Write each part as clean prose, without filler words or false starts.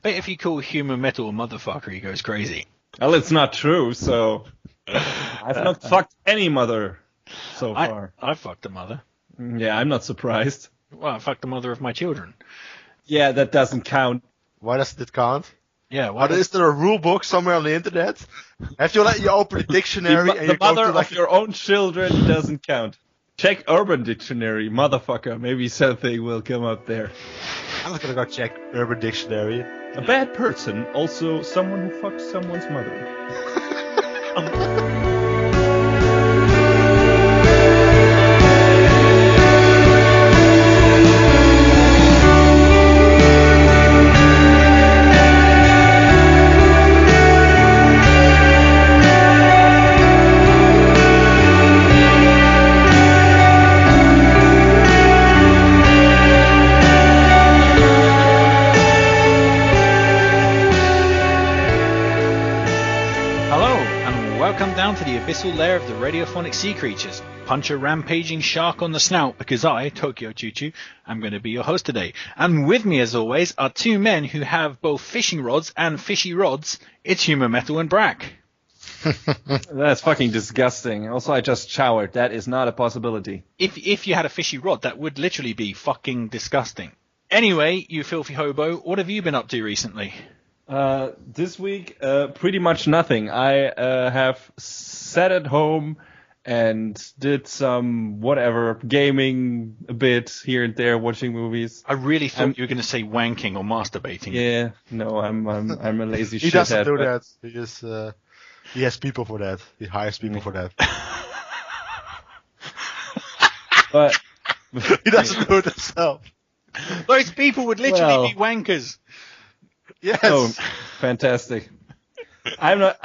Bet if you call human metal a motherfucker, he goes crazy. Well, it's not true, so I've not fucked any mother so far. I fucked a mother. Yeah, I'm not surprised. Well, I fucked the mother of my children. Yeah, that doesn't count. Why doesn't it count? Yeah, is there a rule book somewhere on the internet? Have you you open the dictionary and The you go mother to of your own children doesn't count. Check Urban Dictionary, motherfucker. Maybe something will come up there. I'm just gonna go check Urban Dictionary. A bad person, also someone who fucks someone's mother. Welcome down to the abyssal lair of the Radiophonic Sea Creatures. Punch a rampaging shark on the snout, because I, Tokyo Choo Choo, am going to be your host today. And with me, as always, are two men who have both fishing rods and fishy rods. It's Human Metal and Brack. That's fucking disgusting. Also, I just showered. That is not a possibility. If you had a fishy rod, that would literally be fucking disgusting. Anyway, you filthy hobo, what have you been up to recently? This week, pretty much nothing. I have sat at home and did some whatever gaming a bit here and there, watching movies. I really thought you were going to say wanking or masturbating. Yeah, no, I'm a lazy shithead. He doesn't do that. He has people for that. He hires people for that. But he doesn't do it himself. Those people would literally be wankers. Yes. Oh, fantastic. I'm not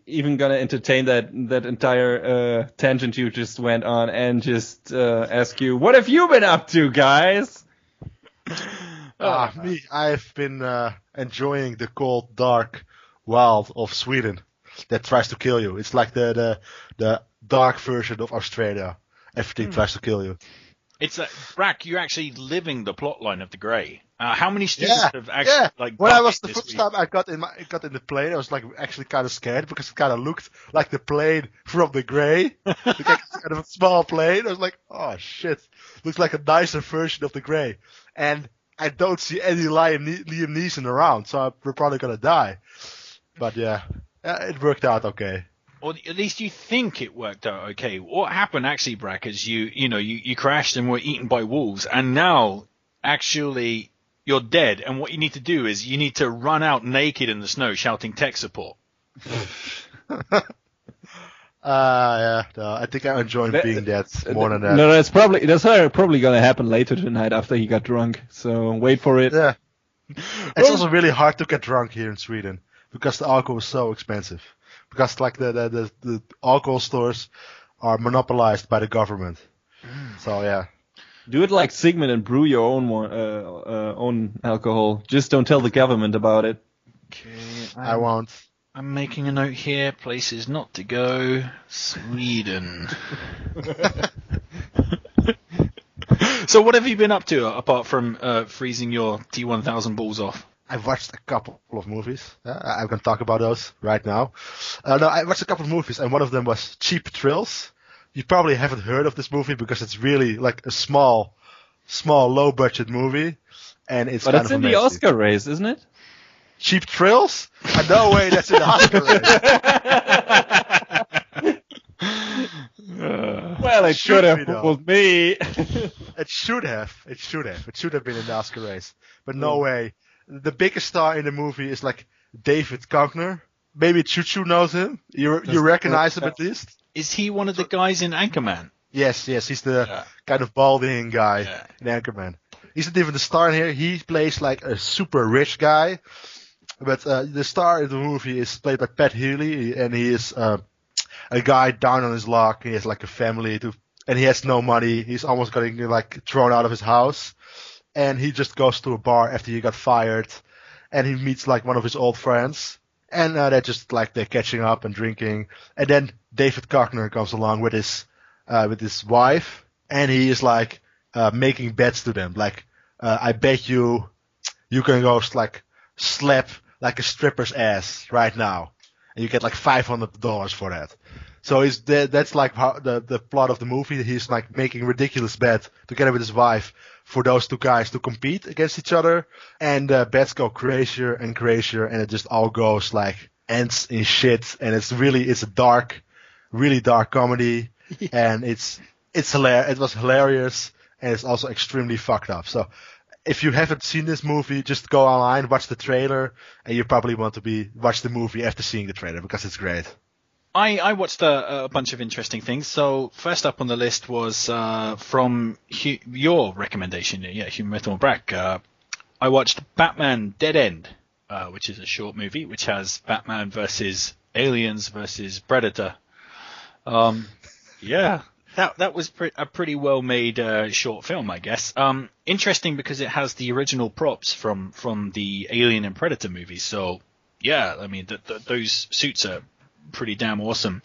even gonna entertain that entire tangent you just went on and just ask you, what have you been up to, guys? Me, I've been enjoying the cold, dark wild of Sweden that tries to kill you. It's like the dark version of Australia. Everything tries to kill you. It's Brack, you're actually living the plotline of the Grey. How many students have actually When I was the first time I got in the plane, I was like actually kind of scared because it kind of looked like the plane from the Grey, like kind of a small plane. I was like, oh shit, looks like a nicer version of the Grey, and I don't see any Liam Neeson around, so we're probably gonna die. But yeah, it worked out okay. Or at least you think it worked out okay. What happened actually, Brack, is you crashed and were eaten by wolves, and now actually you're dead. And what you need to do is you need to run out naked in the snow shouting tech support. I think I'm enjoying being dead more than that. No, that's probably gonna happen later tonight after he got drunk. So wait for it. Yeah, it's also really hard to get drunk here in Sweden because the alcohol is so expensive. Because like the alcohol stores are monopolized by the government. So yeah. Do it like Sigmund and brew your own alcohol. Just don't tell the government about it. Okay, I won't. I'm making a note here. Places not to go. Sweden. So what have you been up to apart from freezing your T1000 balls off? I've watched a couple of movies. I'm going to talk about those right now. I watched a couple of movies, and one of them was Cheap Thrills. You probably haven't heard of this movie because it's really like a small, low-budget movie, and it's. But kind it's of in the Oscar race, isn't it? Cheap Thrills? No way, that's in the Oscar race. Well, it should have fooled me. It should have. It should have been in the Oscar race, but no way. The biggest star in the movie is like David Koechner. Maybe Choo Choo knows him. You recognize him at least. Is he one of the guys in Anchorman? Yes, he's the kind of balding guy in Anchorman. He's not even the star in here. He plays like a super rich guy. But the star in the movie is played by Pat Healy, and he is a guy down on his luck. He has like a family, and he has no money. He's almost getting like thrown out of his house. And he just goes to a bar after he got fired, and he meets like one of his old friends, and they're catching up and drinking. And then David Koechner comes along with his wife, and he is like making bets to them, like I bet you you can go like slap like a stripper's ass right now, and you get like $500 for that. So that's like how the plot of the movie. He's like making ridiculous bets together with his wife for those two guys to compete against each other, and bets go crazier and crazier, and it just all goes like ends in shit, and it's a really dark comedy, and it's hilarious. It was hilarious, and it's also extremely fucked up. So if you haven't seen this movie, just go online, watch the trailer, and you probably want to watch the movie after seeing the trailer because it's great. I watched a bunch of interesting things. So first up on the list was from your recommendation, Human Metal and Brack. I watched Batman Dead End, which is a short movie which has Batman versus aliens versus Predator. That was a pretty well made short film, I guess. Interesting because it has the original props from the Alien and Predator movies. So yeah, I mean those suits are pretty damn awesome.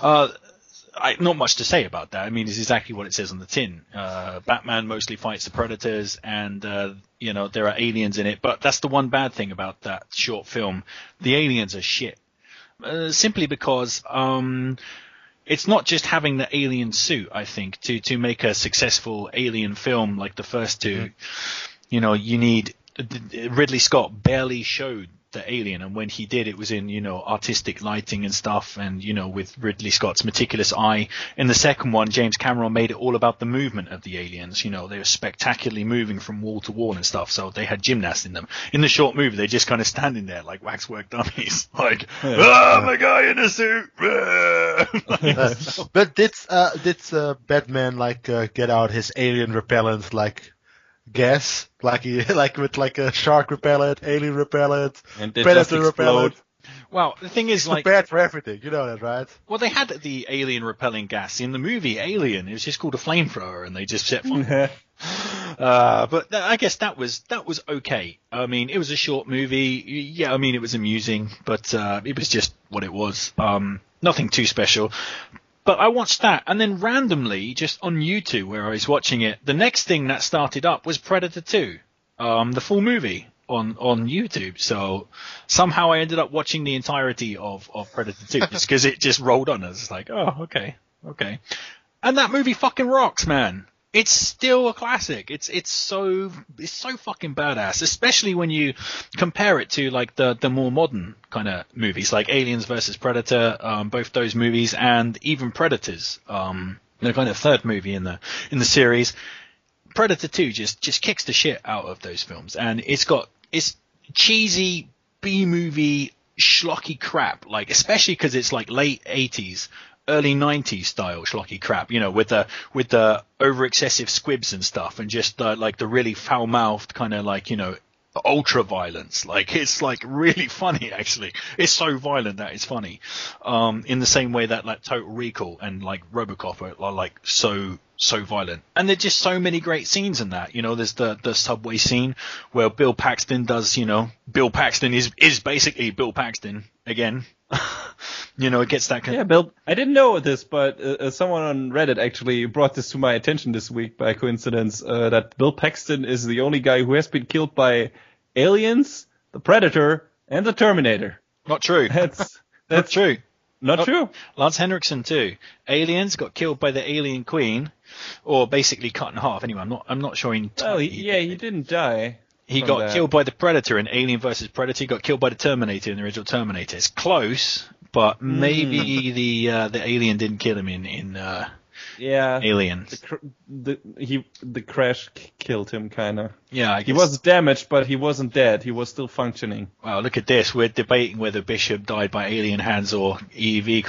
Not much to say about that. I mean, it's exactly what it says on the tin. Batman mostly fights the Predators, and there are aliens in it. But that's the one bad thing about that short film. The aliens are shit. Simply because it's not just having the alien suit, I think, to make a successful alien film like the first two. You need... Ridley Scott barely showed the alien, and when he did, it was in artistic lighting and stuff, and with Ridley Scott's meticulous eye. In the second one, James Cameron made it all about the movement of the aliens. They were spectacularly moving from wall to wall and stuff, so they had gymnasts in them. In the short movie, they're just kind of standing there like waxwork dummies, like I'm a guy in a suit. But did Batman get out his alien repellent gas, with a shark repellent, alien repellent, and predator repellent? Well, the thing is, prepared for everything. You know that, right? Well, they had the alien repelling gas in the movie Alien. It was just called a flamethrower, and they just set fire. But I guess that was okay. I mean, it was a short movie. Yeah, I mean, it was amusing, but it was just what it was. Nothing too special. But I watched that, and then randomly, just on YouTube where I was watching it, the next thing that started up was Predator 2, the full movie on YouTube. So somehow I ended up watching the entirety of Predator 2 just because it just rolled on. I was like, oh, okay. And that movie fucking rocks, man. It's still a classic. It's so fucking badass, especially when you compare it to the more modern kind of movies like Aliens versus Predator, both those movies, and even Predators, the kind of third movie in the series. Predator 2 just kicks the shit out of those films, and it's cheesy B-movie schlocky crap, especially because it's late 80s. Early 90s style schlocky crap, with the over excessive squibs and stuff, and just the really foul mouthed kind of ultra violence. It's really funny, actually. It's so violent that it's funny. In the same way that Total Recall and RoboCop are so violent. And there's just so many great scenes in that. There's the subway scene where Bill Paxton does, Bill Paxton is basically Bill Paxton again. It gets that kind of... Yeah, Bill, I didn't know this, but someone on Reddit actually brought this to my attention this week by coincidence, that Bill Paxton is the only guy who has been killed by aliens, the Predator, and the Terminator. Not true. That's true. Not true. Lance Henriksen too. Aliens got killed by the Alien Queen, or basically cut in half. Anyway, I'm not sure he didn't die. He got killed by the Predator in Alien vs. Predator. He got killed by the Terminator in the original Terminator. It's close, but maybe the alien didn't kill him in Alien. The crash killed him, kind of. Yeah, I guess. He was damaged, but he wasn't dead. He was still functioning. Wow, look at this. We're debating whether Bishop died by alien hands or EV.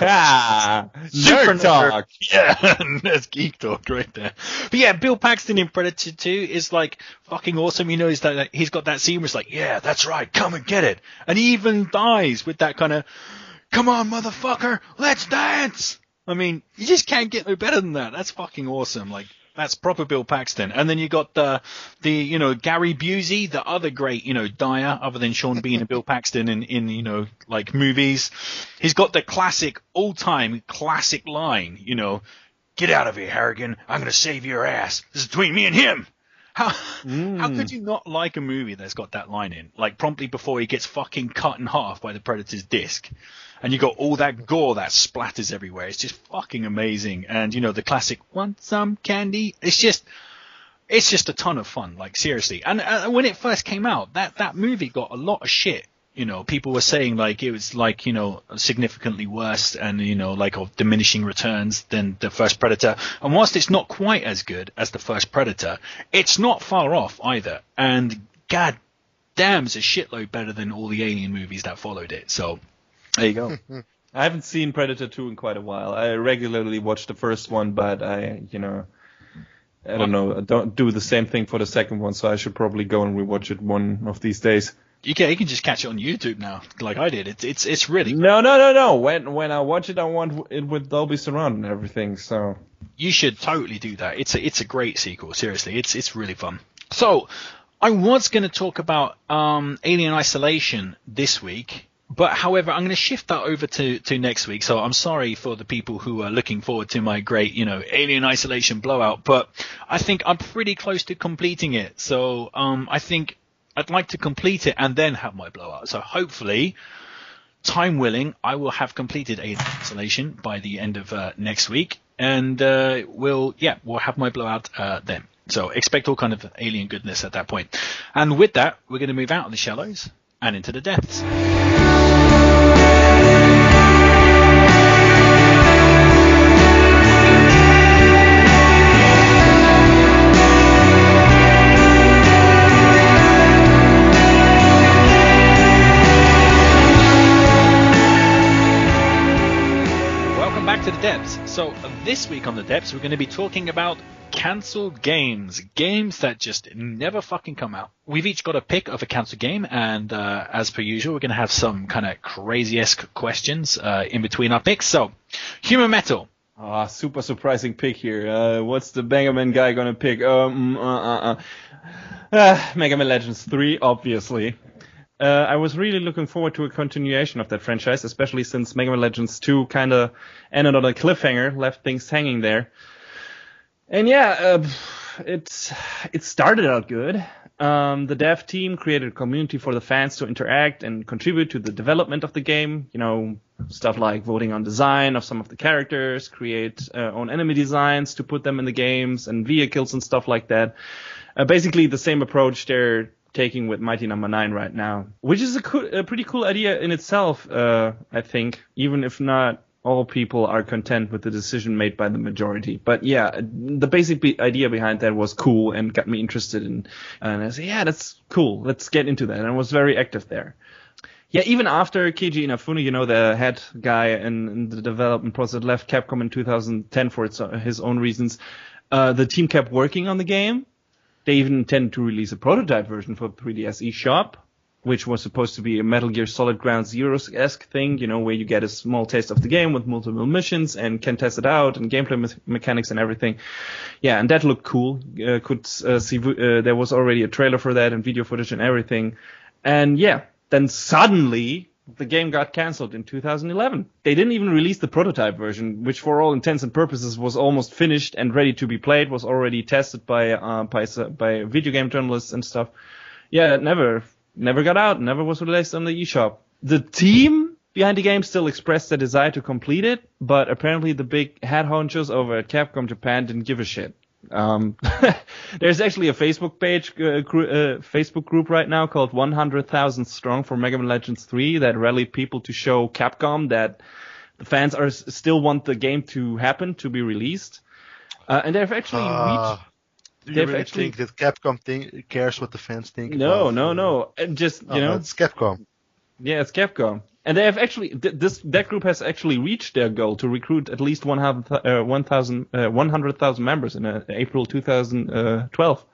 Super talk. Yeah, that's geek talk right there. But yeah, Bill Paxton in Predator 2 is fucking awesome. He's got that scene where it's yeah, that's right, come and get it. And he even dies with that kind of, come on, motherfucker, let's dance. I mean, you just can't get no better than that. That's fucking awesome. That's proper Bill Paxton. And then you got the Gary Busey, the other great, Dyer, other than Sean Bean and Bill Paxton in movies. He's got the classic, all-time classic line, get out of here, Harrigan. I'm going to save your ass. This is between me and him. How could you not like a movie that's got that line in? Like, promptly before he gets fucking cut in half by the Predator's disc. And you got all that gore that splatters everywhere. It's just fucking amazing. And, you know, the classic, want some candy? It's just a ton of fun, like, seriously. And when it first came out, that movie got a lot of shit. You know, people were saying, like, it was, like, you know, significantly worse and, you know, like, of diminishing returns than the first Predator. And whilst it's not quite as good as the first Predator, it's not far off either. And god damn, it's a shitload better than all the Alien movies that followed it. So, there you go. I haven't seen Predator 2 in quite a while. I regularly watch the first one, but I don't know. I don't do the same thing for the second one, so I should probably go and rewatch it one of these days. You can just catch it on YouTube now, like I did. It's really no. When I watch it, I want it with Dolby Surround and everything. So you should totally do that. It's a great sequel. Seriously, it's really fun. So I was going to talk about Alien Isolation this week. But however, I'm going to shift that over to next week. So I'm sorry for the people who are looking forward to my great, you know, Alien Isolation blowout. But I think I'm pretty close to completing it. So I think I'd like to complete it and then have my blowout. So hopefully, time willing, I will have completed Alien Isolation by the end of next week. And we'll have my blowout then. So expect all kind of alien goodness at that point. And with that, we're going to move out of the shallows and into the depths. Welcome back to the depths. So this week on the depths, we're going to be talking about cancelled games that just never fucking come out. We've each got a pick of a cancelled game, and as per usual, we're going to have some kind of crazy-esque questions in between our picks. So, Human Metal. Super surprising pick here. What's the Mega Man guy gonna pick? Mega Man Legends 3, obviously. I was really looking forward to a continuation of that franchise, especially since Mega Man Legends 2 kind of ended on a cliffhanger, left things hanging there. And yeah, it started out good. The dev team created a community for the fans to interact and contribute to the development of the game. You know, stuff like voting on design of some of the characters, create own enemy designs to put them in the games, and vehicles and stuff like that. Basically the same approach they're taking with Mighty No. 9 right now, which is a pretty cool idea in itself, I think, even if not all people are content with the decision made by the majority. But yeah, the basic idea behind that was cool and got me interested in, and I said, yeah, that's cool. Let's get into that. And I was very active there. Yeah, even after Keiji Inafune, you know, the head guy in the development process, left Capcom in 2010 for his own reasons, the team kept working on the game. They even intended to release a prototype version for 3DS eShop, which was supposed to be a Metal Gear Solid Ground Zeroes-esque thing, you know, where you get a small taste of the game with multiple missions and can test it out and gameplay mechanics and everything. Yeah, and that looked cool. Could see there was already a trailer for that and video footage and everything. And yeah, then suddenly the game got cancelled in 2011. They didn't even release the prototype version, which for all intents and purposes was almost finished and ready to be played, was already tested by video game journalists and stuff. Yeah, it never got out, never was released on the eShop. The team behind the game still expressed their desire to complete it, but apparently the big head honchos over at Capcom Japan didn't give a shit. There's actually a Facebook page, Facebook group right now called 100,000 Strong for Mega Man Legends 3 that rallied people to show Capcom that the fans still want the game to happen, to be released. And they've actually reached... Do you really think that Capcom cares what the fans think? No. Just, you know... It's Capcom. Yeah, it's Capcom. And they have actually... that group has actually reached their goal to recruit at least 100,000 members in April 2012.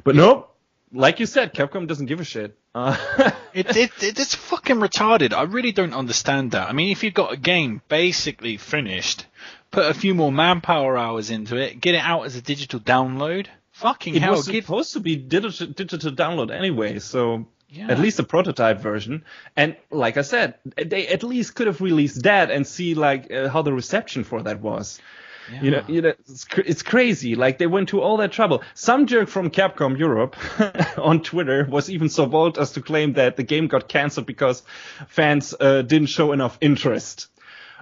But no, like you said, Capcom doesn't give a shit. It's fucking retarded. I really don't understand that. I mean, if you've got a game basically finished, put a few more manpower hours into it, get it out as a digital download... Fucking hell. It was supposed to be digital download anyway, so yeah. At least a prototype version. And like I said, they at least could have released that and see like how the reception for that was. Yeah. It's crazy. Like, they went to all that trouble. Some jerk from Capcom Europe on Twitter was even so bold as to claim that the game got cancelled because fans didn't show enough interest.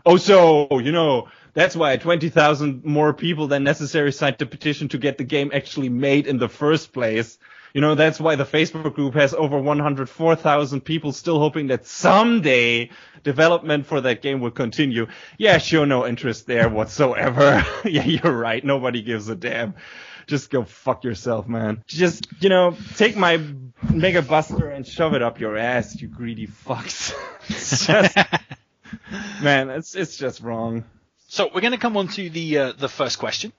Oh, so, that's why 20,000 more people than necessary signed the petition to get the game actually made in the first place. That's why the Facebook group has over 104,000 people still hoping that someday development for that game will continue. Yeah, sure, no interest there whatsoever. Yeah, you're right. Nobody gives a damn. Just go fuck yourself, man. Just, take my Mega Buster and shove it up your ass, you greedy fucks. It's just, man, it's just wrong. So we're going to come on to the first question.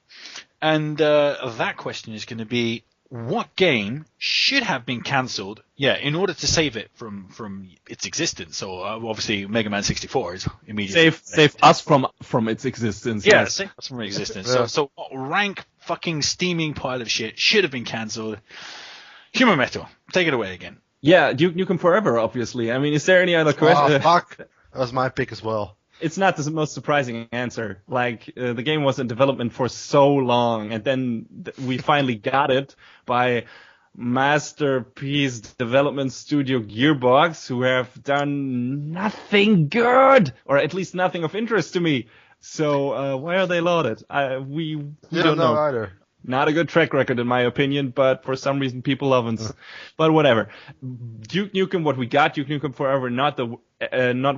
And that question is going to be, what game should have been cancelled, in order to save it from its existence? So obviously Mega Man 64 is immediately... Save us from its existence. Yeah, yes. save us from existence. So what rank fucking steaming pile of shit should have been cancelled? Human Metal, take it away again. Yeah, Duke Nukem Forever, obviously. I mean, is there any other question? Oh, fuck. That was my pick as well. It's not the most surprising answer. Like, the game was in development for so long, and then we finally got it by Masterpiece Development Studio Gearbox, who have done nothing good, or at least nothing of interest to me. So, why are they lauded? We don't know either. Not a good track record, in my opinion, but for some reason people love it. But whatever. Duke Nukem, what we got, Duke Nukem Forever, not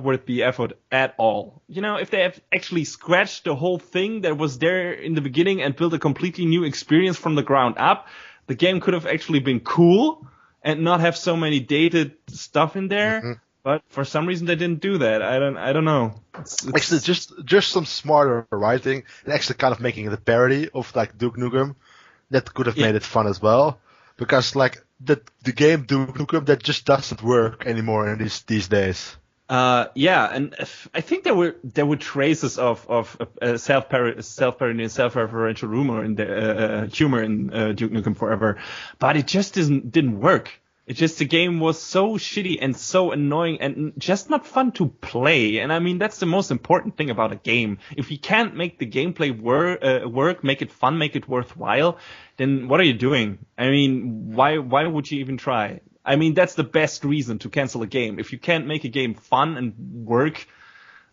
worth the effort at all. If they have actually scratched the whole thing that was there in the beginning and built a completely new experience from the ground up, the game could have actually been cool and not have so many dated stuff in there. Mm-hmm. But for some reason they didn't do that. I don't know. It's actually just some smarter writing and actually kind of making it a parody of like Duke Nukem. That could have made it fun as well. Because like the game Duke Nukem, that just doesn't work anymore in these days. And I think there were traces of self-parody and self-referential humor in Duke Nukem Forever, but it just didn't work. It's just the game was so shitty and so annoying and just not fun to play. And I mean, that's the most important thing about a game. If you can't make the gameplay work, make it fun, make it worthwhile, then what are you doing? I mean, why would you even try? I mean, that's the best reason to cancel a game. If you can't make a game fun and work,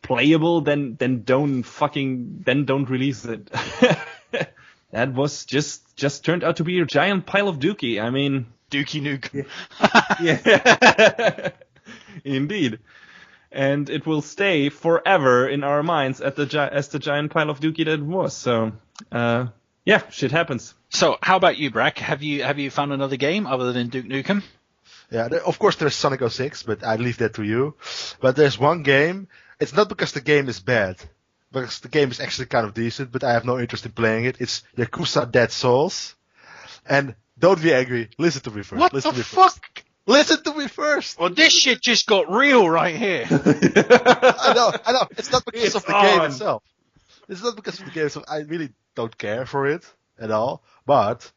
playable, then don't release it. That was just turned out to be a giant pile of dookie. I mean, Dookie Nukem. Yeah. Indeed. And it will stay forever in our minds as the giant pile of dookie that it was. So, shit happens. So, how about you, Brack? Have you found another game other than Duke Nukem? Yeah, of course there's Sonic 06, but I leave that to you. But there's one game. It's not because the game is bad, because the game is actually kind of decent, but I have no interest in playing it. It's Yakuza Dead Souls. And don't be angry. Listen to me first. What the fuck? Listen to me first. Well, this shit just got real right here. I know. It's not because of the game itself. It's not because of the game itself. I really don't care for it at all. But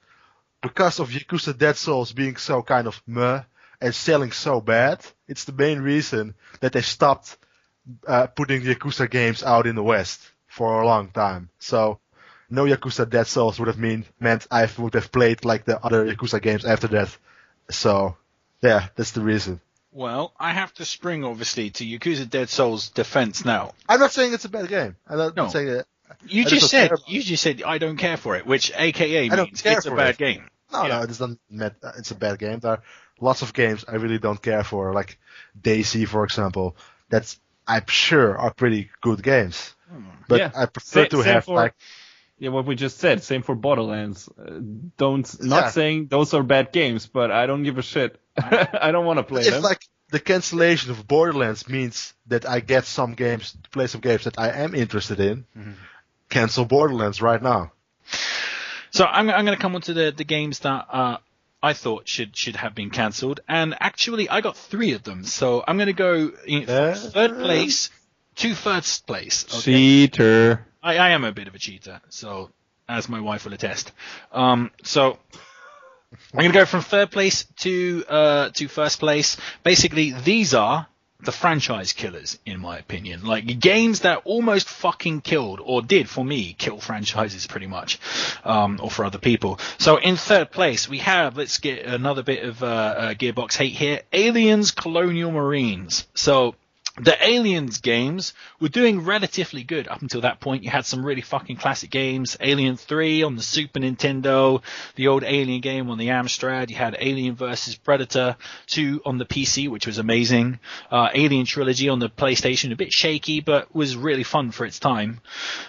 because of Yakuza Dead Souls being so kind of meh and selling so bad, it's the main reason that they stopped putting Yakuza games out in the West for a long time. So no Yakuza Dead Souls would have meant I would have played like the other Yakuza games after that. So, yeah, that's the reason. Well, I have to spring, obviously, to Yakuza Dead Souls' defense now. I'm not saying it's a bad game. I'm not saying that. You just said I don't care for it, which AKA means it's a bad game. No, it doesn't mean it's a bad game. There are lots of games I really don't care for, like Daisy, for example. That's, I'm sure, are pretty good games. But I prefer to have like... Yeah, what we just said. Same for Borderlands. Not saying those are bad games, but I don't give a shit. I don't want to play them. If like the cancellation of Borderlands means that I get some games to play some games that I am interested in, cancel Borderlands right now. So I'm going to come on to the games that I thought should have been cancelled, and actually I got 3 of them. So I'm going to go in third place to first place. Okay? Cheater. I am a bit of a cheater, so as my wife will attest. So I'm going to go from third place to first place. Basically, these are the franchise killers, in my opinion. Like, games that almost fucking killed, or did, for me, kill franchises pretty much, or for other people. So in third place, we have, let's get another bit of Gearbox hate here, Aliens Colonial Marines. So the Aliens games were doing relatively good up until that point. You had some really fucking classic games. Alien 3 on the Super Nintendo, the old Alien game on the Amstrad. You had Alien vs. Predator 2 on the PC, which was amazing. Alien Trilogy on the PlayStation, a bit shaky, but was really fun for its time.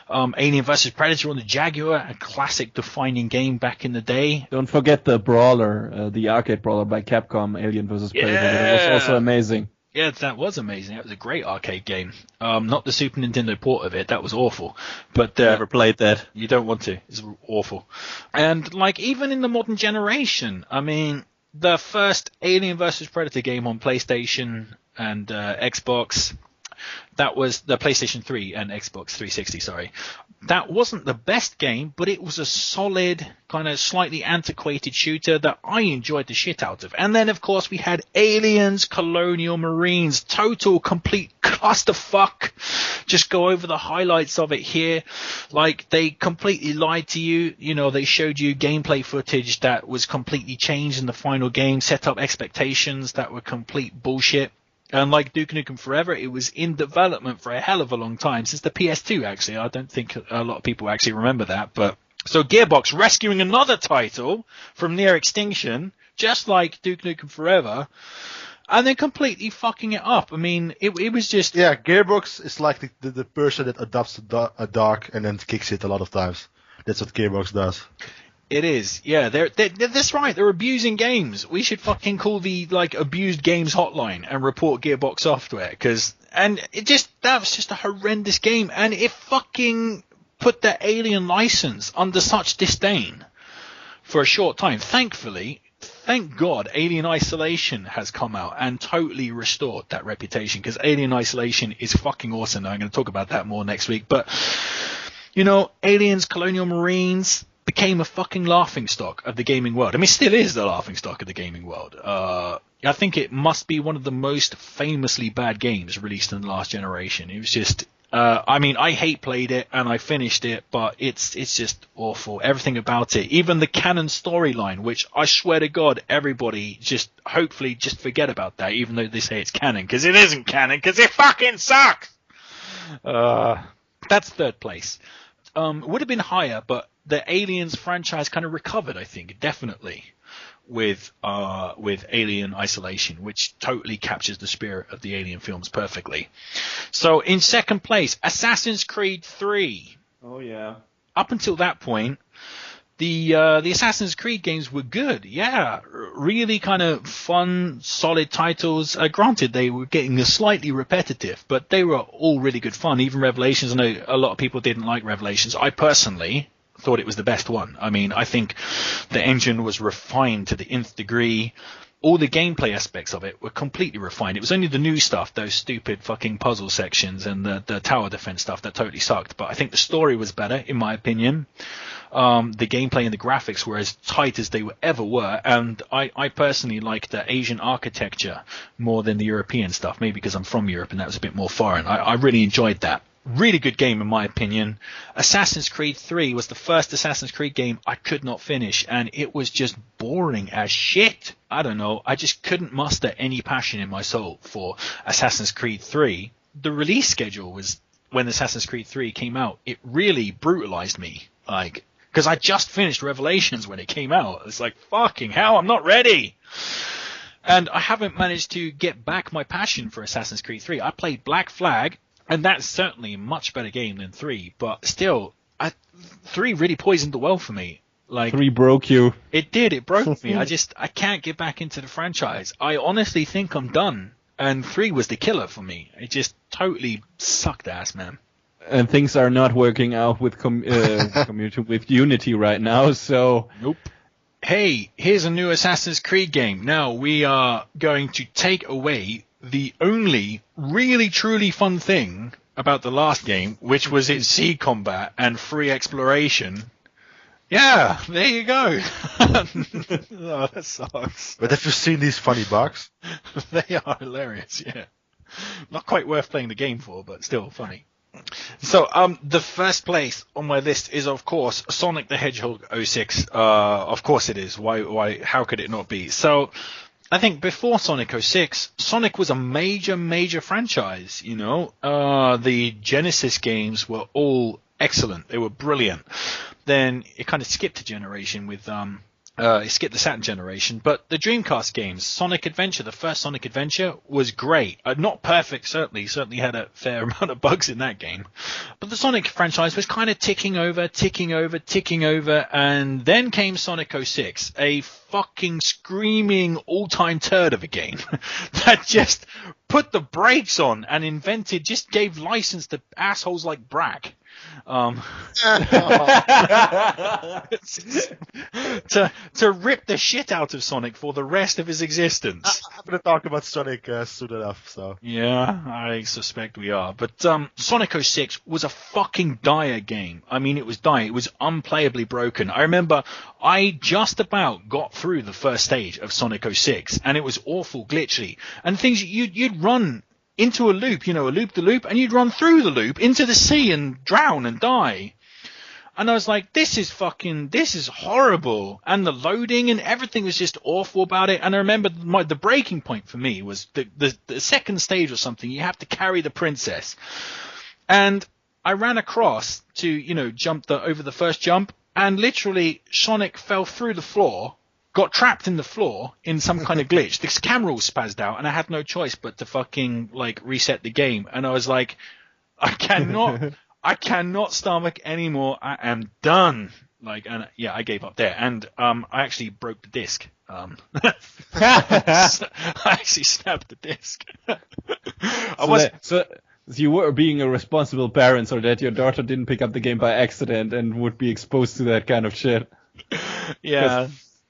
Alien vs. Predator on the Jaguar, a classic defining game back in the day. Don't forget the brawler, the arcade brawler by Capcom, Alien vs. Predator. That was also amazing. Yeah, that was amazing. That was a great arcade game. Not the Super Nintendo port of it. That was awful. But never played that. You don't want to. It's awful. And like even in the modern generation, I mean, the first Alien vs. Predator game on PlayStation and Xbox, that was the PlayStation 3 and Xbox 360, sorry. That wasn't the best game, but it was a solid, kind of slightly antiquated shooter that I enjoyed the shit out of. And then, of course, we had Aliens Colonial Marines, total, complete clusterfuck. Just go over the highlights of it here. Like, they completely lied to you. You know, they showed you gameplay footage that was completely changed in the final game, set up expectations that were complete bullshit. And like Duke Nukem Forever, it was in development for a hell of a long time, since the PS2 actually. I don't think a lot of people actually remember that. But so Gearbox rescuing another title from near extinction, just like Duke Nukem Forever, and then completely fucking it up. I mean, it was just... Yeah, Gearbox is like the person that adopts a dog and then kicks it a lot of times. That's what Gearbox does. It is, yeah. That's right. They're abusing games. We should fucking call the abused games hotline and report Gearbox Software, that was just a horrendous game, and it fucking put the Alien license under such disdain for a short time. Thankfully, thank God, Alien Isolation has come out and totally restored that reputation, because Alien Isolation is fucking awesome. I'm going to talk about that more next week, but you know, Aliens Colonial Marines became a fucking laughingstock of the gaming world. I mean, still is the laughingstock of the gaming world. I think it must be one of the most famously bad games released in the last generation. It was just, I hate played it and I finished it, but it's just awful. Everything about it, even the canon storyline, which I swear to God, everybody hopefully just forget about that, even though they say it's canon, because it isn't canon, because it fucking sucks. That's third place. Would have been higher, but the Aliens franchise kind of recovered, I think, definitely, with Alien Isolation, which totally captures the spirit of the Alien films perfectly. So in second place, Assassin's Creed 3. Oh yeah. Up until that point, the Assassin's Creed games were good. Yeah, really kind of fun, solid titles. Granted, they were getting slightly repetitive, but they were all really good fun. Even Revelations, I know a lot of people didn't like Revelations. I personally thought it was the best one. I mean, I think the engine was refined to the nth degree. All the gameplay aspects of it were completely refined. It was only the new stuff, those stupid fucking puzzle sections and the tower defense stuff, that totally sucked. But I think the story was better, in my opinion. The gameplay and the graphics were as tight as they ever were. And I personally like the Asian architecture more than the European stuff, maybe because I'm from Europe and that was a bit more foreign. I really enjoyed that. Really good game, in my opinion. Assassin's Creed 3 was the first Assassin's Creed game I could not finish, and it was just boring as shit. I don't know. I just couldn't muster any passion in my soul for Assassin's Creed 3. The release schedule was, when Assassin's Creed 3 came out, it really brutalized me. Because I just finished Revelations when it came out. It's like, fucking hell, I'm not ready. And I haven't managed to get back my passion for Assassin's Creed 3. I played Black Flag, and that's certainly a much better game than 3, but still, 3 really poisoned the well for me. 3 broke you. It did, it broke me. I can't get back into the franchise. I honestly think I'm done, and 3 was the killer for me. It just totally sucked ass, man. And things are not working out with with Unity right now, so... Nope. Hey, here's a new Assassin's Creed game. Now we are going to take away the only really truly fun thing about the last game, which was its sea combat and free exploration. Yeah, there you go. Oh, that sucks. But have you seen these funny bugs? They are hilarious, yeah. Not quite worth playing the game for, but still funny. So, the first place on my list is, of course, Sonic the Hedgehog 06. Of course it is. Why, how could it not be? So, I think before Sonic 06, Sonic was a major franchise, you know. The Genesis games were all excellent. They were brilliant. Then it kind of skipped a generation with, it skipped the Saturn generation, but the Dreamcast games, Sonic Adventure, the first Sonic Adventure was great. Not perfect, certainly had a fair amount of bugs in that game. But the Sonic franchise was kind of ticking over, and then came Sonic 06, a fucking screaming all-time turd of a game that just put the brakes on and just gave license to assholes like Brack. To rip the shit out of Sonic for the rest of his existence. I'm gonna talk about Sonic soon enough, so. Yeah, I suspect we are. But Sonic 06 was a fucking dire game. I mean, it was dire. It was unplayably broken. I remember I just about got through the first stage of Sonic 06, and it was awful glitchy. And things you'd run into a loop, a loop-the-loop, and you'd run through the loop into the sea and drown and die. And I was like, this is horrible. And the loading and everything was just awful about it. And I remember the breaking point for me was the second stage or something. You have to carry the princess. And I ran across to, jump over the first jump, and literally Sonic fell through the floor, got trapped in the floor in some kind of glitch. The camera all spazzed out, and I had no choice but to fucking reset the game. And I was like, I cannot stomach anymore. I am done. I gave up there, and I actually broke the disc. I actually snapped the disc. So you were being a responsible parent, so that your daughter didn't pick up the game by accident and would be exposed to that kind of shit. Yeah.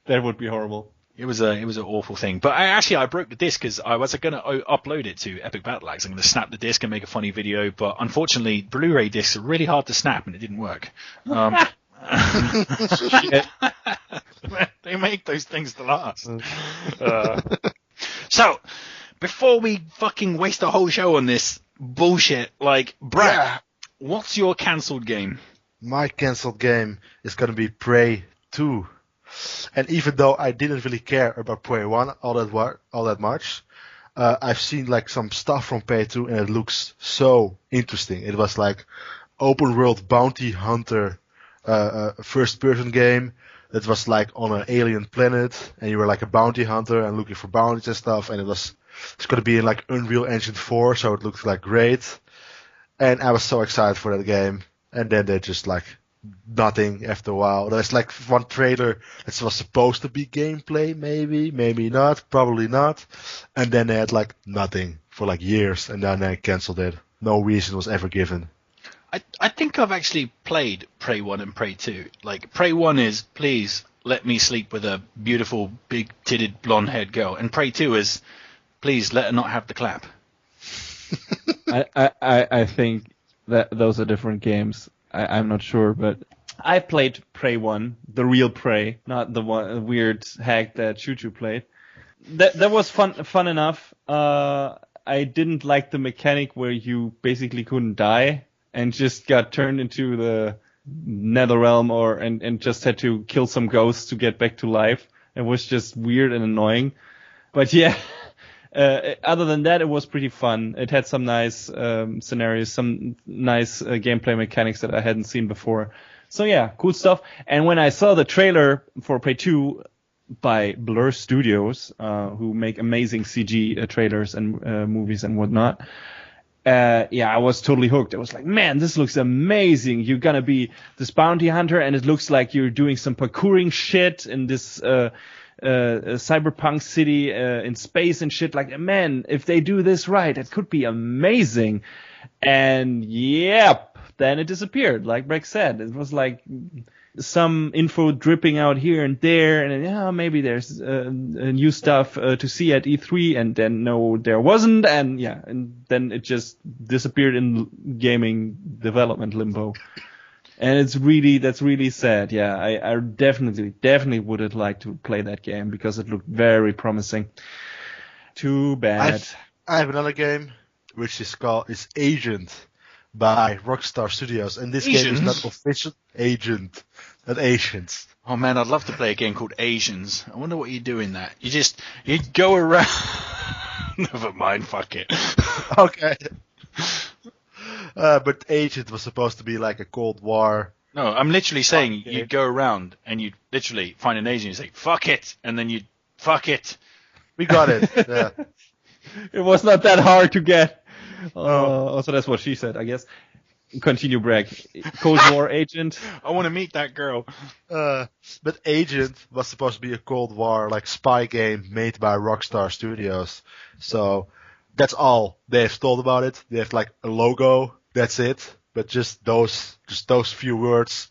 That would be horrible. It was an awful thing. But I broke the disc because I was going to upload it to Epic Battle Axe. I'm going to snap the disc and make a funny video. But unfortunately, Blu-ray discs are really hard to snap, and it didn't work. They make those things to last. So, before we fucking waste a whole show on this bullshit, Brad, what's your cancelled game? My cancelled game is going to be Prey 2. And even though I didn't really care about Prey 1 all that much, I've seen some stuff from Prey 2, and it looks so interesting. It was open world bounty hunter first person game that was on an alien planet, and you were a bounty hunter and looking for bounties and stuff, and it's going to be in Unreal Engine 4, so it looked great. And I was so excited for that game, and then they just nothing after a while. There's one trailer that was supposed to be gameplay, maybe not, probably not. And then they had nothing for years, and then they cancelled it. No reason was ever given. I think I've actually played Prey 1 and Prey 2. Prey 1 is, please let me sleep with a beautiful, big-titted, blonde-haired girl. And Prey 2 is, please let her not have the clap. I think that those are different games. I'm not sure, but I played Prey 1, the real Prey, not the one weird hack that Choo Choo played. That was fun enough. I didn't like the mechanic where you basically couldn't die and just got turned into the Netherrealm and just had to kill some ghosts to get back to life. It was just weird and annoying. But yeah. Other than that, it was pretty fun. It had some nice scenarios, some nice gameplay mechanics that I hadn't seen before. So yeah, cool stuff. And when I saw the trailer for Prey 2 by Blur Studios, who make amazing CG trailers and movies and whatnot, I was totally hooked. I was like, man, this looks amazing. You're gonna be this bounty hunter, and it looks like you're doing some parkouring shit in this cyberpunk city in space and shit. Man, if they do this right, it could be amazing. And yep, then it disappeared. Like Breck said, it was some info dripping out here and there, and maybe there's new stuff to see at E3, and then no, there wasn't, and then it just disappeared in gaming development limbo. And that's really sad. Yeah, I definitely would have liked to play that game because it looked very promising. Too bad. I have another game which is Agent by Rockstar Studios, and this game is not official. Agent, not Asians. Oh man, I'd love to play a game called Asians. I wonder what you do in that. You go around. Never mind, fuck it. Okay. But Agent was supposed to be like a Cold War. No, I'm literally saying you go around and you literally find an Asian and you say, fuck it, and then you fuck it. We got it. Yeah. It was not that hard to get. Also, that's what she said, I guess. Continue, Bragg. Cold War Agent. I want to meet that girl. But Agent was supposed to be a Cold War like spy game made by Rockstar Studios. So that's all they've told about it. They have like a logo. That's it. But just those few words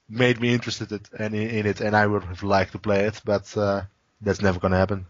made me interested in it, and I would have liked to play it. But that's never gonna happen.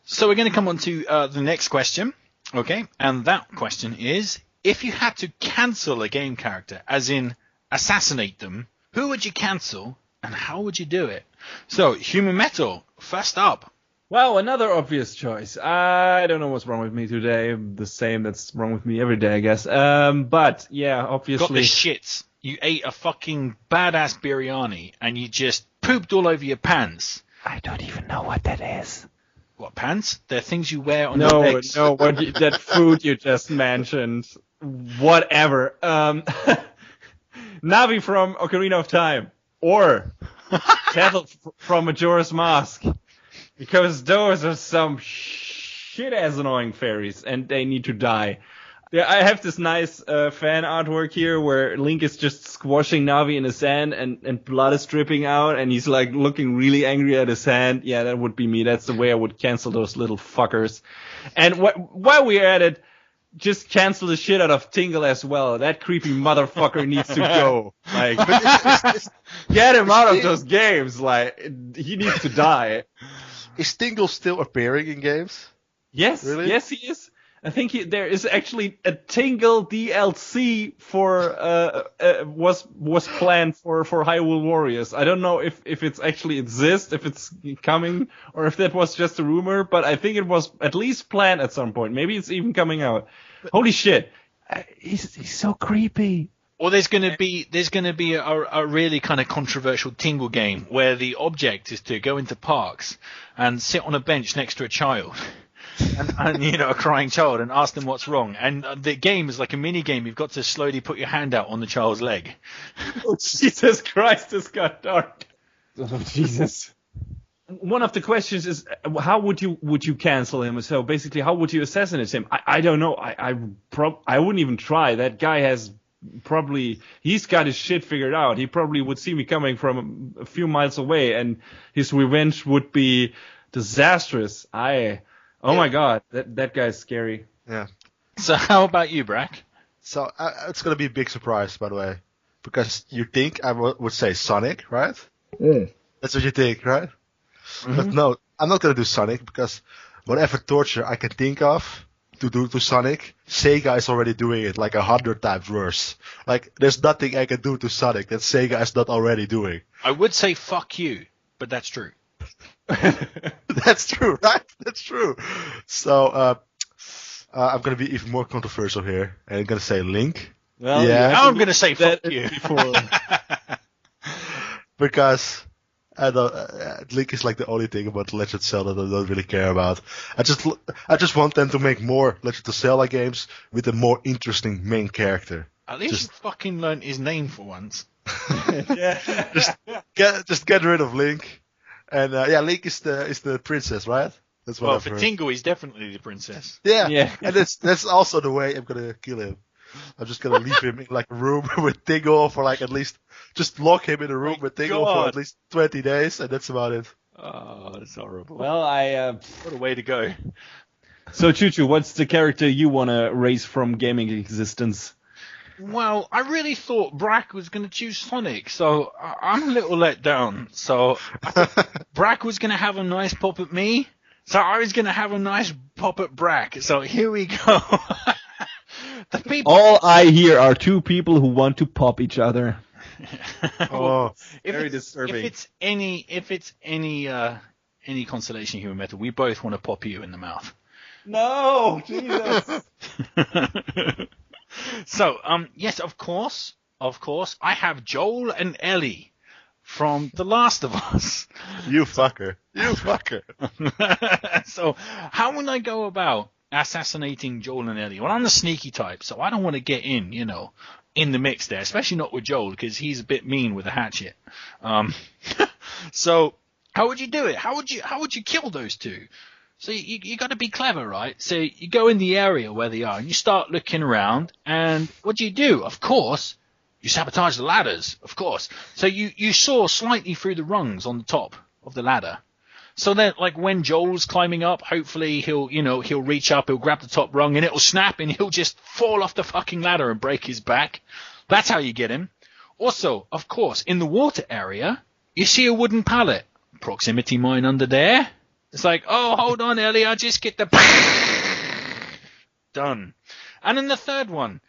So we're going to come on to the next question. Okay, and that question is, if you had to cancel a game character, as in assassinate them, who would you cancel and how would you do it? So, Human Metal, first up. Well, another obvious choice. I don't know what's wrong with me today. The same that's wrong with me every day, I guess. But, yeah, obviously... Got the shits. You ate a fucking badass biryani and you just pooped all over your pants. I don't even know what that is. What, pants? They're things you wear on your legs. No, that food you just mentioned. Whatever. Navi from Ocarina of Time. Or Kettle from Majora's Mask. Because those are some shit-ass annoying fairies, and they need to die. Yeah, I have this nice fan artwork here where Link is just squashing Navi in his hand and blood is dripping out and he's like looking really angry at his hand. Yeah, that would be me. That's the way I would cancel those little fuckers. And while we're at it, just cancel the shit out of Tingle as well. That creepy motherfucker needs to go. Like, get him out of those games. Like, he needs to die. Is Tingle still appearing in games? Yes, really? Yes, he is. I think there is actually a Tingle DLC was planned for Hyrule Warriors. I don't know if it's actually exists, if it's coming, or if that was just a rumor. But I think it was at least planned at some point. Maybe it's even coming out. Holy shit, he's so creepy. Or there's going to be a really kind of controversial Tingle game where the object is to go into parks and sit on a bench next to a child. And you know, a crying child, and ask them what's wrong. And the game is like a mini game. You've got to slowly put your hand out on the child's leg. Oh, Jesus Christ, this got dark. Oh, Jesus. One of the questions is, how would you cancel him? So basically, how would you assassinate him? I don't know. I wouldn't even try. That guy he's got his shit figured out. He probably would see me coming from a few miles away, and his revenge would be disastrous. Oh my god, that guy's scary. Yeah. So how about you, Brack? So it's going to be a big surprise, by the way. Because you think I would say Sonic, right? Mm. That's what you think, right? Mm-hmm. But no, I'm not going to do Sonic, because whatever torture I can think of to do to Sonic, Sega is already doing it like 100 times worse. Like, there's nothing I can do to Sonic that Sega is not already doing. I would say fuck you, but that's true. That's true, right? That's true. So I'm gonna be even more controversial here, and I'm gonna say Link. Well, yeah, I'm gonna say fuck you. Because Link is like the only thing about Legend of Zelda that I don't really care about. I just want them to make more Legend of Zelda games with a more interesting main character. At least you fucking learned his name for once. Yeah. Just get rid of Link. And Link is the princess, right? That's what well, I've for heard. Tingle, he's definitely the princess. Yeah. And that's also the way I'm gonna kill him. I'm just gonna leave him in like a room with Tingle for like at least just lock him in a room with Tingle for at least 20 days, and that's about it. Oh, that's horrible. Well, what a way to go. So, Choo-Choo, what's the character you wanna raise from gaming existence? Well, I really thought Brack was going to choose Sonic, so I'm a little let down. So I thought Brack was going to have a nice pop at me, so I was going to have a nice pop at Brack. So here we go. All I hear are two people who want to pop each other. Very disturbing. If it's any consolation, Human Metal, we both want to pop you in the mouth. No, Jesus. So, yes, of course, I have Joel and Ellie from The Last of Us. You fucker. So, how would I go about assassinating Joel and Ellie? Well, I'm the sneaky type, so I don't want to get in, in the mix there, especially not with Joel, because he's a bit mean with a hatchet. So, how would you do it? How would you kill those two? So you got to be clever, right? So you go in the area where they are, and you start looking around, and what do? Of course, you sabotage the ladders, of course. So you saw slightly through the rungs on the top of the ladder. So then, like, when Joel's climbing up, hopefully he'll reach up, he'll grab the top rung, and it'll snap, and he'll just fall off the fucking ladder and break his back. That's how you get him. Also, of course, in the water area, you see a wooden pallet. Proximity mine under there. It's like, oh, hold on, Ellie, I just get the... Done. And then the third one,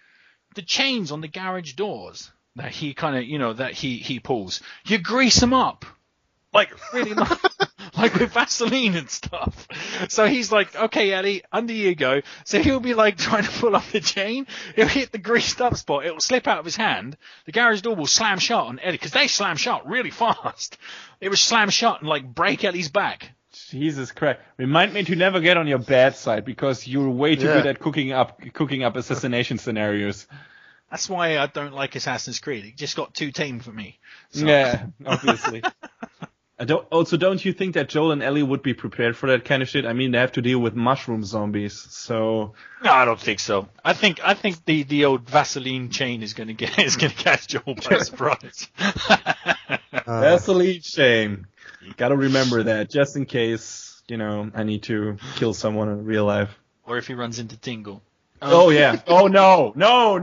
the chains on the garage doors that he kind of, that he pulls. You grease them up. Like, really not... like with Vaseline and stuff. So he's like, okay, Ellie, under you go. So he'll be like trying to pull up the chain. He'll hit the greased up spot. It'll slip out of his hand. The garage door will slam shut on Ellie, because they slam shut really fast. It would slam shut and like break Ellie's back. Jesus Christ. Remind me to never get on your bad side, because you're way too good at cooking up assassination scenarios. That's why I don't like Assassin's Creed. It just got too tame for me. So. Yeah, obviously. Don't you think that Joel and Ellie would be prepared for that kind of shit? I mean, they have to deal with mushroom zombies, so... No, I don't think so. I think the old Vaseline chain is gonna catch Joel by surprise. Vaseline chain. Gotta remember that, just in case, I need to kill someone in real life. Or if he runs into Tingle. Oh yeah. Oh no. No.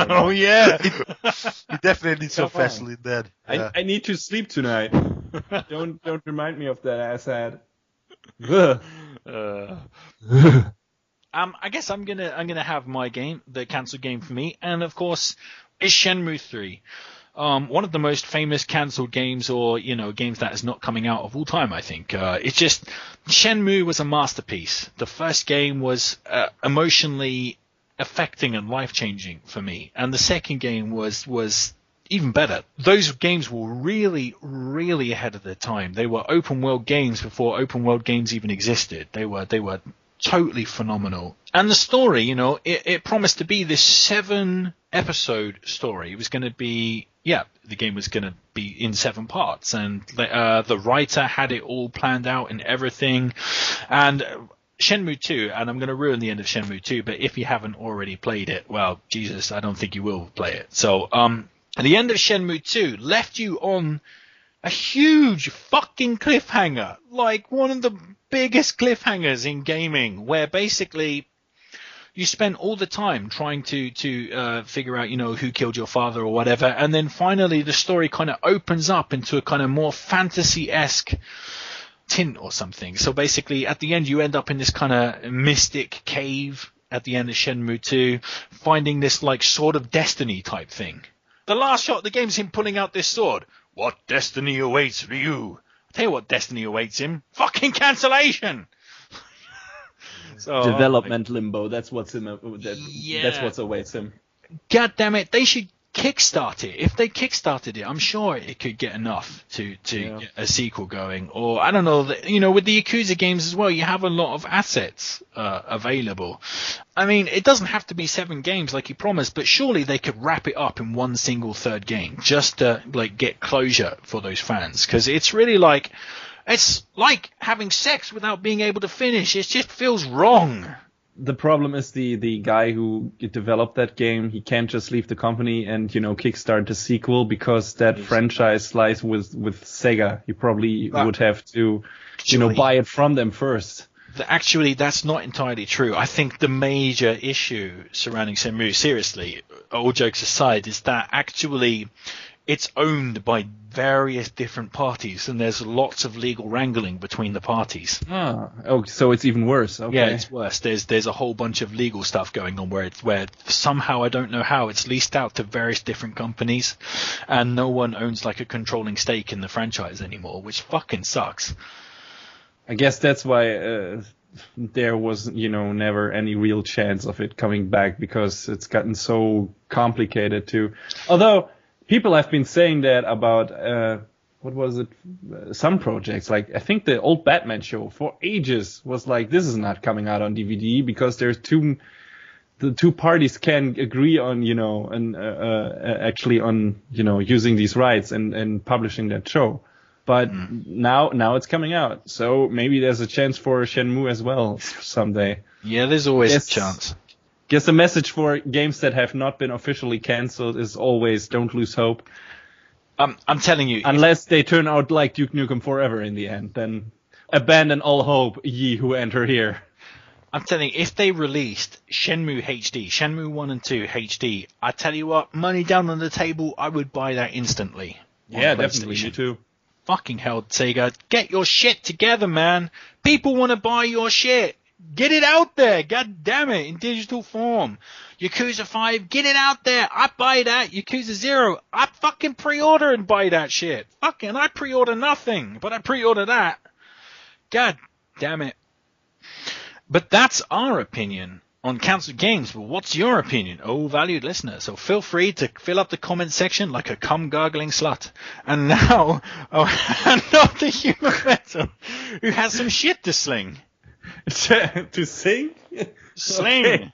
Oh yeah. You definitely need some Vaseline then. Yeah. I need to sleep tonight. Don't remind me of that asshat. I guess I'm gonna have my game, the cancelled game for me, and of course, is Shenmue III. One of the most famous cancelled games, or games that is not coming out of all time. I think it's just Shenmue was a masterpiece. The first game was emotionally affecting and life changing for me, and the second game was even better. Those games were really, really ahead of their time. They were open world games before open world games even existed. They were totally phenomenal. And the story, it promised to be this 7-episode story. It was going to be, the game was going to be in 7 parts. And the writer had it all planned out and everything. And Shenmue 2, and I'm going to ruin the end of Shenmue 2, but if you haven't already played it, well, Jesus, I don't think you will play it. So, the end of Shenmue 2 left you on a huge fucking cliffhanger, like one of the biggest cliffhangers in gaming, where basically you spent all the time trying to figure out, who killed your father or whatever, and then finally the story kind of opens up into a kind of more fantasy-esque tint or something. So basically at the end you end up in this kind of mystic cave at the end of Shenmue 2, finding this like sword of destiny type thing. The last shot of the game is him pulling out this sword. What destiny awaits Ryu? I'll tell you what destiny awaits him. Fucking cancellation! So, development limbo. That's what's That's what awaits him. God damn it! They should kickstart it. If they kickstarted it, I'm sure it could get enough to get a sequel going. Or I don't know. With the Yakuza games as well, you have a lot of assets available. I mean, it doesn't have to be 7 games like he promised, but surely they could wrap it up in one single third game just to get closure for those fans. Because it's really it's like having sex without being able to finish. It just feels wrong. The problem is the guy who developed that game. He can't just leave the company and kickstart the sequel, because that franchise lies with Sega. He probably would have to buy it from them first. Actually, that's not entirely true. I think the major issue surrounding Shenmue, seriously, all jokes aside, is that actually it's owned by various different parties, and there's lots of legal wrangling between the parties. Oh, so it's even worse. Okay. Yeah, it's worse. There's a whole bunch of legal stuff going on where somehow, I don't know how, it's leased out to various different companies, and no one owns like a controlling stake in the franchise anymore, which fucking sucks. I guess that's why there was, never any real chance of it coming back because it's gotten so complicated too. Although people have been saying that about, what was it? Some projects, like I think the old Batman show for ages was like, this is not coming out on DVD because the two parties can agree on, actually on, using these rights and publishing that show. But now it's coming out. So maybe there's a chance for Shenmue as well someday. Yeah, there's always a chance. Guess the message for games that have not been officially cancelled is always don't lose hope. I'm telling you. Unless they turn out like Duke Nukem Forever in the end, then abandon all hope, ye who enter here. I'm telling you, if they released Shenmue HD, Shenmue 1 and 2 HD, I tell you what, money down on the table, I would buy that instantly. Yeah, definitely, me too. Fucking hell, Sega, get your shit together, man. People want to buy your shit. Get it out there, god damn it, in digital form. Yakuza 5, get it out there. I buy that. Yakuza 0, I fucking pre-order and buy that shit. Fucking, I pre-order nothing, but I pre-order that. God damn it. But that's our opinion on cancelled games. But what's your opinion, oh valued listener? So feel free to fill up the comment section like a cum-gargling slut. And now, not the human metal, who has some shit to sling. To sing? Sling. Okay.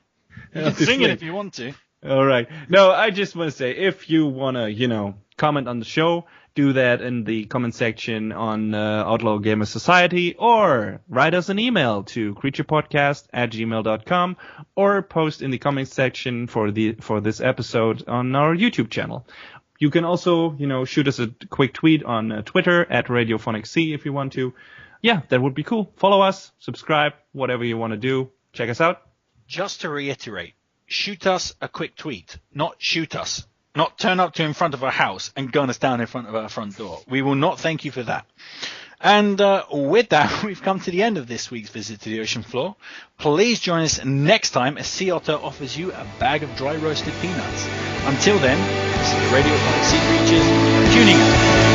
You can sing it if you want to. All right. No, I just want to say, if you want to, comment on the show, do that in the comment section on Outlaw Gamer Society, or write us an email to creaturepodcast@gmail.com, or post in the comment section for this episode on our YouTube channel. You can also, shoot us a quick tweet on Twitter @Radiophonic Sea if you want to. Yeah, that would be cool. Follow us, subscribe, whatever you want to do. Check us out. Just to reiterate, shoot us a quick tweet, not shoot us. Not turn up to in front of our house and gun us down in front of our front door. We will not thank you for that. And with that, we've come to the end of this week's visit to the ocean floor. Please join us next time as Sea Otter offers you a bag of dry roasted peanuts. Until then, this is the Radiophonic Sea Creatures tuning out.